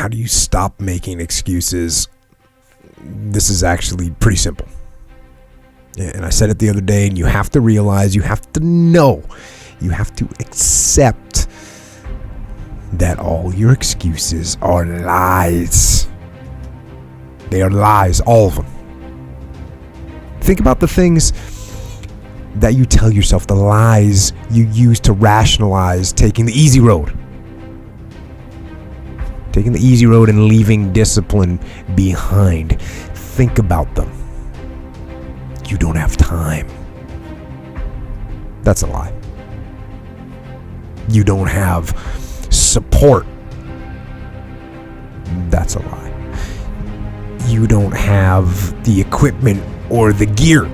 How do you stop making excuses? This is actually pretty simple. And I said it the other day, and you have to realize, you have to know, you have to accept that all your excuses are lies. They are lies, all of them. Think about the things that you tell yourself, the lies you use to rationalize taking the easy road. Taking the easy road and leaving discipline behind. Think about them. You don't have time. That's a lie. You don't have support. That's a lie. You don't have the equipment or the gear.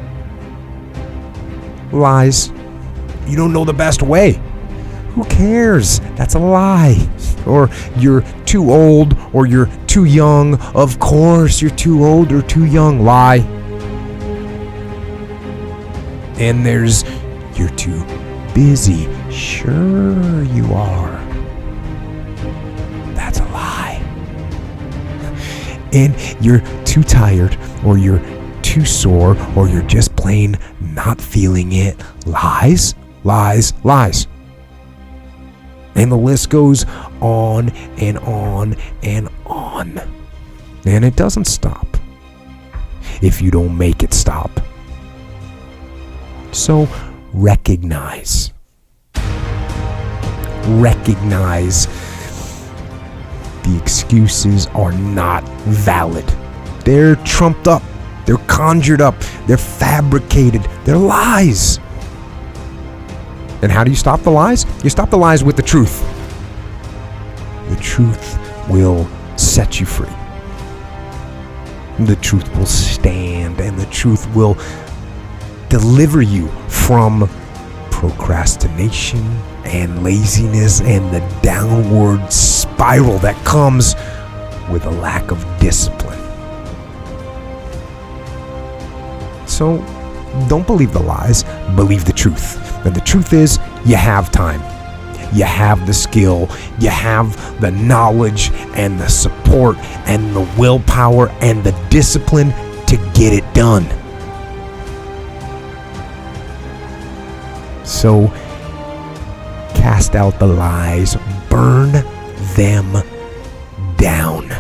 Lies. You don't know the best way. Who cares? That's a lie. Or you're too old or you're too young. Of course you're too old or too young. Lie. And there's you're too busy. Sure you are. That's a lie. And you're too tired or you're too sore or you're just plain not feeling it. Lies, lies, lies. And the list goes on and on and on. And it doesn't stop if you don't make it stop. So recognize the excuses are not valid. They're trumped up. They're conjured up. They're fabricated. They're lies. And how do you stop the lies? You stop the lies with the truth. The truth will set you free. The truth will stand, and the truth will deliver you from procrastination and laziness and the downward spiral that comes with a lack of discipline. So don't believe the lies, believe the truth. And the truth is, you have time. You have the skill, you have the knowledge and the support and the willpower and the discipline to get it done. So cast out the lies, burn them down,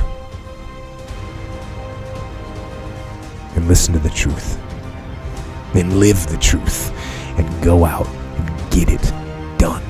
and listen to the truth. Then live the truth and go out and get it done.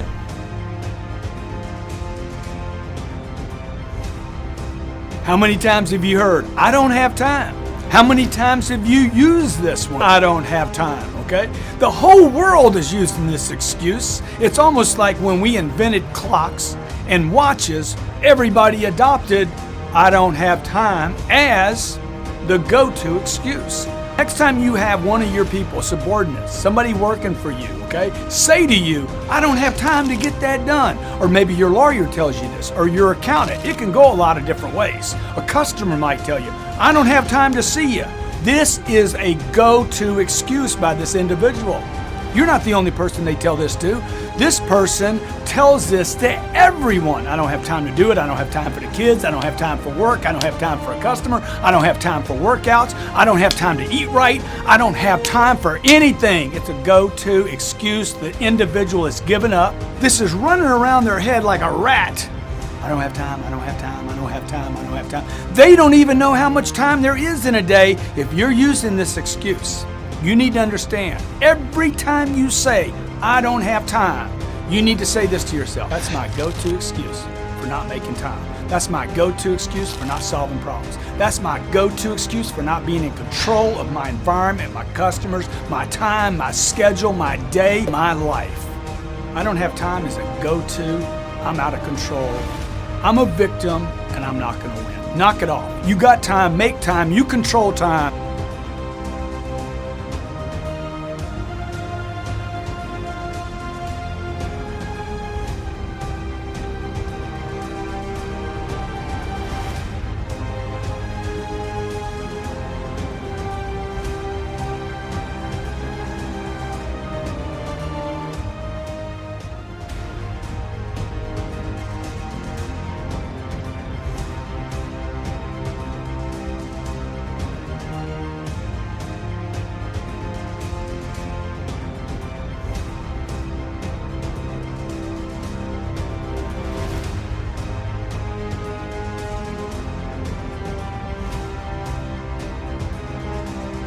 How many times have you heard, I don't have time? How many times have you used this one? I don't have time, okay? The whole world is using this excuse. It's almost like when we invented clocks and watches, everybody adopted, I don't have time, as the go-to excuse. Next time you have one of your people, subordinates, somebody working for you, okay, say to you, I don't have time to get that done. Or maybe your lawyer tells you this, or your accountant. It can go a lot of different ways. A customer might tell you, I don't have time to see you. This is a go-to excuse by this individual. You're not the only person they tell this to. This person tells this to everyone. I don't have time to do it. I don't have time for the kids. I don't have time for work. I don't have time for a customer. I don't have time for workouts. I don't have time to eat right. I don't have time for anything. It's a go-to excuse the individual has given up. This is running around their head like a rat. I don't have time. I don't have time. I don't have time. I don't have time. They don't even know how much time there is in a day if you're using this excuse. You need to understand, every time you say, I don't have time, you need to say this to yourself. That's my go-to excuse for not making time. That's my go-to excuse for not solving problems. That's my go-to excuse for not being in control of my environment, my customers, my time, my schedule, my day, my life. I don't have time is a go-to. I'm out of control. I'm a victim, and I'm not going to win. Knock it off. You got time, make time, you control time.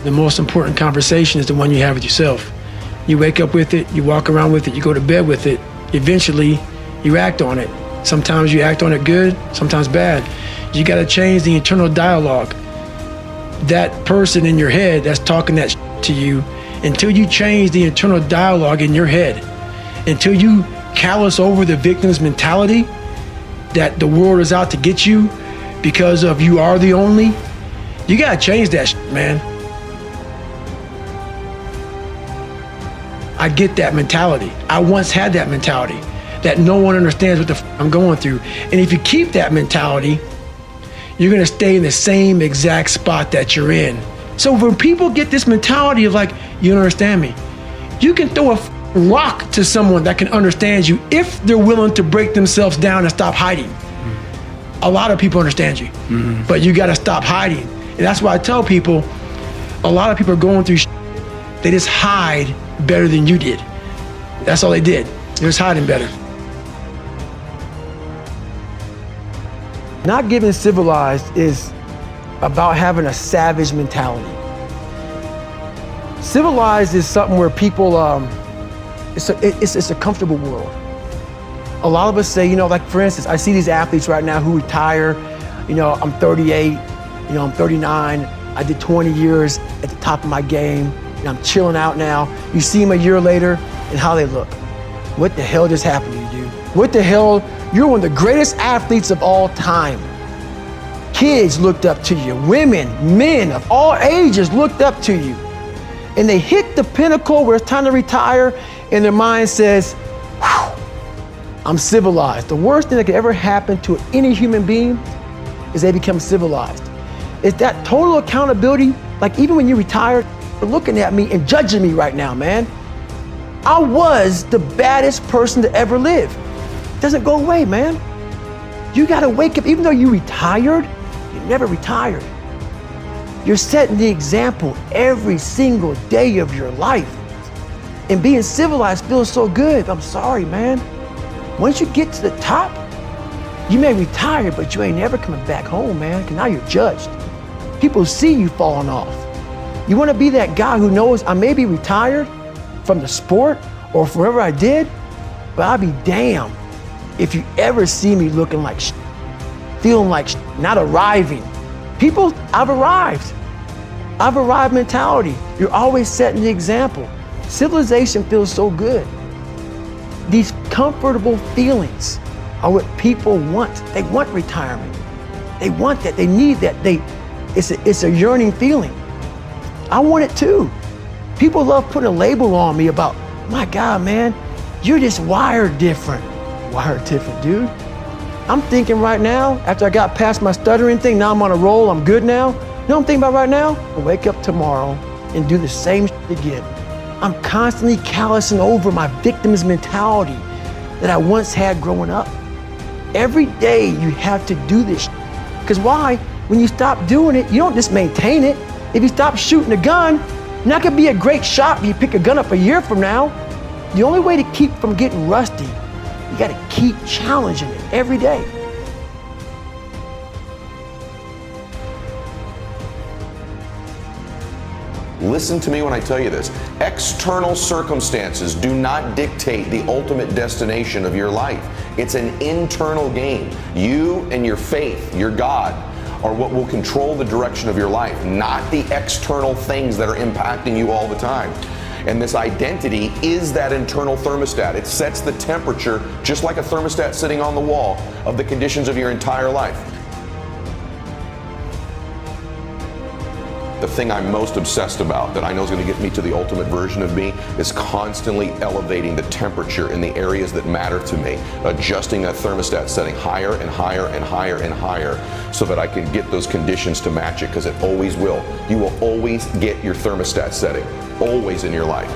The most important conversation is the one you have with yourself. You wake up with it, you walk around with it, you go to bed with it. Eventually, you act on it. Sometimes you act on it good, sometimes bad. You gotta change the internal dialogue. That person in your head that's talking that to you, until you change the internal dialogue in your head, until you callous over the victim's mentality that the world is out to get you because of you are the only, you gotta change that man. I get that mentality. I once had that mentality that no one understands what the I'm going through. And if you keep that mentality, you're gonna stay in the same exact spot that you're in. So when people get this mentality of like, you don't understand me, you can throw a rock to someone that can understand you if they're willing to break themselves down and stop hiding. A lot of people understand you, but you gotta stop hiding. And that's why I tell people, a lot of people are going through they just hide better than you did. That's all they did. They're just hiding better. Not getting civilized is about having a savage mentality. Civilized is something where people, it's a comfortable world. A lot of us say, you know, like for instance, I see these athletes right now who retire, you know, I'm 38, you know, I'm 39, I did 20 years at the top of my game, and I'm chilling out now. You see them a year later and how they look. What the hell just happened to you, dude? What the hell? You're one of the greatest athletes of all time. Kids looked up to you. Women, men of all ages looked up to you. And they hit the pinnacle where it's time to retire, and their mind says, whew, I'm civilized. The worst thing that could ever happen to any human being is they become civilized. It's that total accountability. Like even when you retired, you're looking at me and judging me right now, man. I was the baddest person to ever live. It doesn't go away, man. You gotta wake up, even though you retired, you never retired. You're setting the example every single day of your life. And being civilized feels so good. I'm sorry, man. Once you get to the top, you may retire, but you ain't never coming back home, man, because now you're judged. People see you falling off. You wanna be that guy who knows I may be retired from the sport or from whatever I did, but I'll be damned if you ever see me looking like feeling like not arriving. People, I've arrived. I've arrived mentality. You're always setting the example. Civilization feels so good. These comfortable feelings are what people want. They want retirement. They want that, they need that. It's a yearning feeling. I want it too. People love putting a label on me about, my God, man, you're just wired different. Wired different, dude. I'm thinking right now, after I got past my stuttering thing, now I'm on a roll, I'm good now. You know what I'm thinking about right now? I'll wake up tomorrow and do the same shit again. I'm constantly callousing over my victim's mentality that I once had growing up. Every day you have to do this. Because why? When you stop doing it, you don't just maintain it. If you stop shooting a gun, you're not gonna be a great shot if you pick a gun up a year from now. The only way to keep from getting rusty, you gotta keep challenging it every day. Listen to me when I tell you this. External circumstances do not dictate the ultimate destination of your life. It's an internal game. You and your faith, your God, are what will control the direction of your life, not the external things that are impacting you all the time. And this identity is that internal thermostat. It sets the temperature, just like a thermostat sitting on the wall, of the conditions of your entire life. The thing I'm most obsessed about, that I know is going to get me to the ultimate version of me, is constantly elevating the temperature in the areas that matter to me, adjusting that thermostat setting higher and higher and higher and higher so that I can get those conditions to match it, because it always will. You will always get your thermostat setting, always in your life.